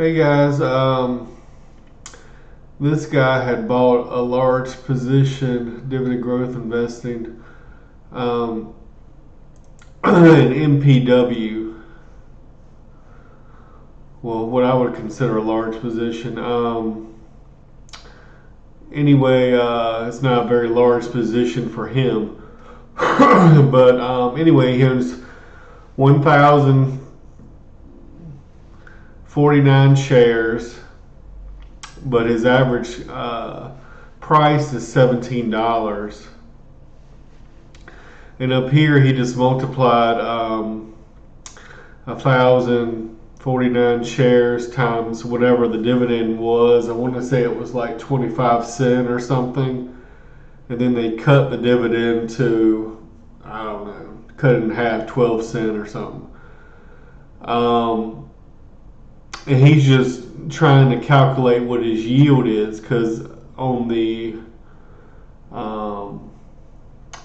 Hey guys, this guy had bought a large position, dividend growth investing, um, in MPW. Well, what I would consider a large position. Anyway, it's not a very large position for him. But anyway, he owns 1,049 shares, but his average price is $17. And up here, he just multiplied 1,049 shares times whatever the dividend was. I want to say it was like 25 cents or something. And then they cut the dividend to, I don't know, cut it in half, 12 cents or something. And he's just trying to calculate what his yield is, because on the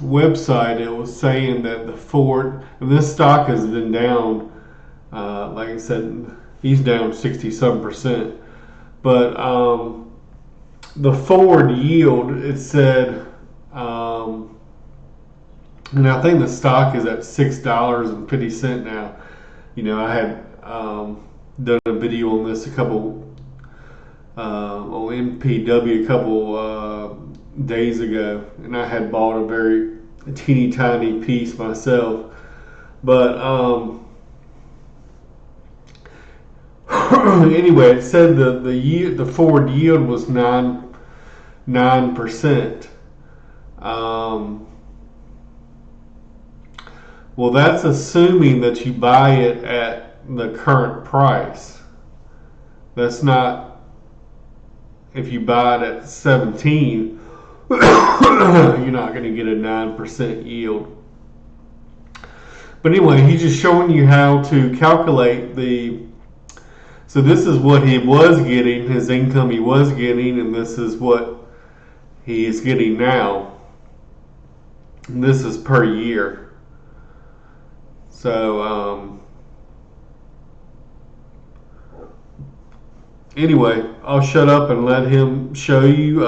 website it was saying that the Ford, and this stock has been down, like I said, he's down 60-some%. But the forward yield, it said, and I think the stock is at $6.50 now. You know, I had done a video on this on MPW a couple days ago, and I had bought a very teeny tiny piece myself. But anyway, it said the forward yield was 9%. Well, that's assuming that you buy it at the current price. That's not if you buy it at 17, you're not going to get a 9% yield. But anyway, he's just showing you how to calculate so this is what he was getting, his income he was getting, and this is what he is getting now. And this is per year. So, anyway, I'll shut up and let him show you.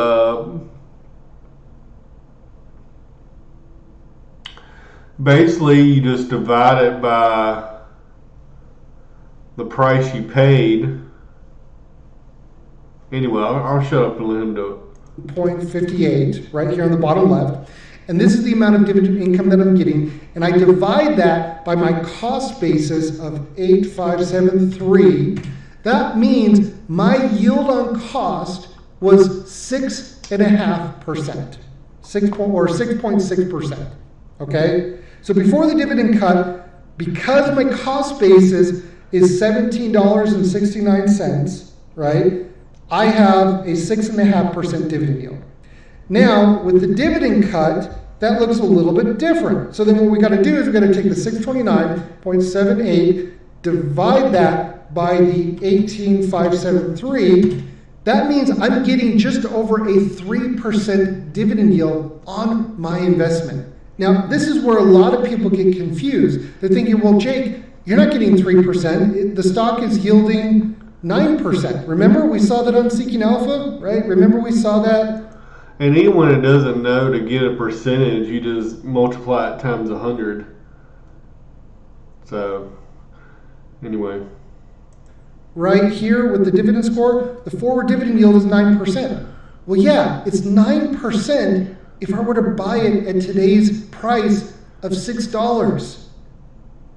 Basically, you just divide it by the price you paid. Anyway, I'll shut up and let him do it. 0.58 right here on the bottom left. And this is the amount of dividend income that I'm getting. And I divide that by my cost basis of 8,573. That means my yield on cost was 6.5%, 6.6%. Okay? So before the dividend cut, because my cost basis is $17.69, right? I have a 6.5% dividend yield. Now, with the dividend cut, that looks a little bit different. So then what we got to do is we got to take the 629.78, divide that by the 18,573. That means I'm getting just over a 3% dividend yield on my investment. Now, this is where a lot of people get confused. They're thinking, well, Jake, you're not getting 3%. The stock is yielding 9%. Remember, we saw that on Seeking Alpha, right? Remember, we saw that. And anyone that doesn't know, to get a percentage, you just multiply it times 100. So, anyway. Right here with the dividend score, the forward dividend yield is 9%. Well, yeah, it's 9% if I were to buy it at today's price of $6.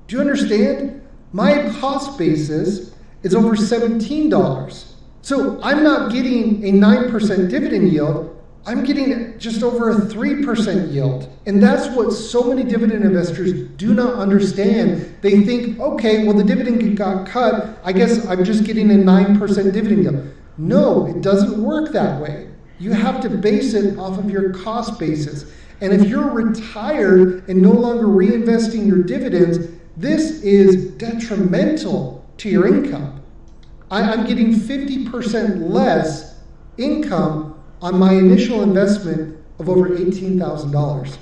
Do you understand? My cost basis is over $17. So I'm not getting a 9% dividend yield. I'm getting just over a 3% yield. And that's what so many dividend investors do not understand. They think, okay, well, the dividend got cut. I guess I'm just getting a 9% dividend yield. No, it doesn't work that way. You have to base it off of your cost basis. And if you're retired and no longer reinvesting your dividends, this is detrimental to your income. I'm getting 50% less income on my initial investment of over $18,000.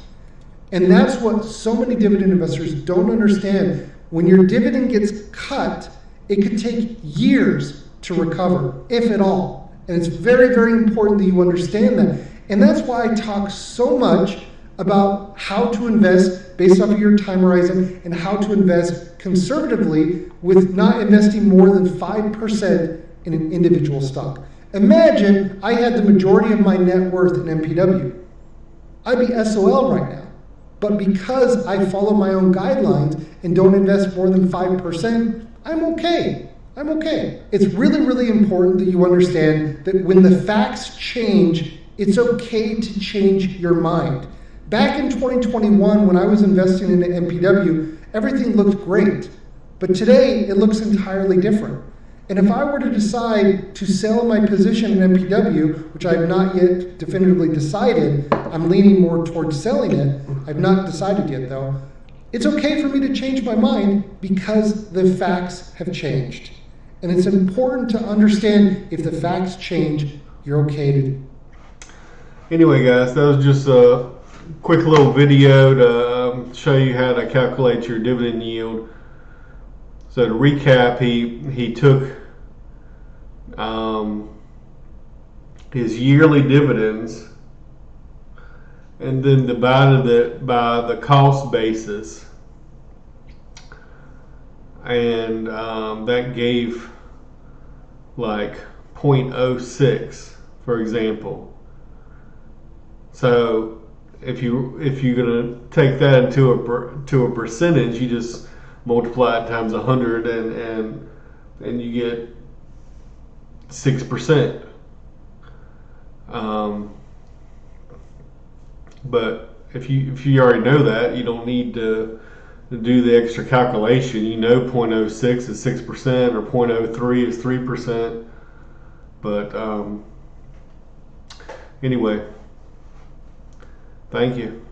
And that's what so many dividend investors don't understand. When your dividend gets cut, it could take years to recover, if at all. And it's very, very important that you understand that. And that's why I talk so much about how to invest based off of your time horizon and how to invest conservatively with not investing more than 5% in an individual stock. Imagine I had the majority of my net worth in MPW. I'd be SOL right now. But because I follow my own guidelines and don't invest more than 5%, I'm okay. I'm okay. It's really, really important that you understand that when the facts change, it's okay to change your mind. Back in 2021, when I was investing in MPW, everything looked great. But today, it looks entirely different. And if I were to decide to sell my position in MPW, which I have not yet definitively decided, I'm leaning more towards selling it. I've not decided yet, though. It's okay for me to change my mind because the facts have changed. And it's important to understand if the facts change, you're okay to. Anyway, guys, that was just a quick little video to show you how to calculate your dividend yield. So to recap, he took his yearly dividends and then divided it by the cost basis, and that gave like 0.06, for example. So if you're gonna take that into a percentage, you just multiply it times 100 and you get 6%. But if you already know that, you don't need to do the extra calculation. You know 0.06 is 6% or 0.03 is 3%. But anyway, thank you.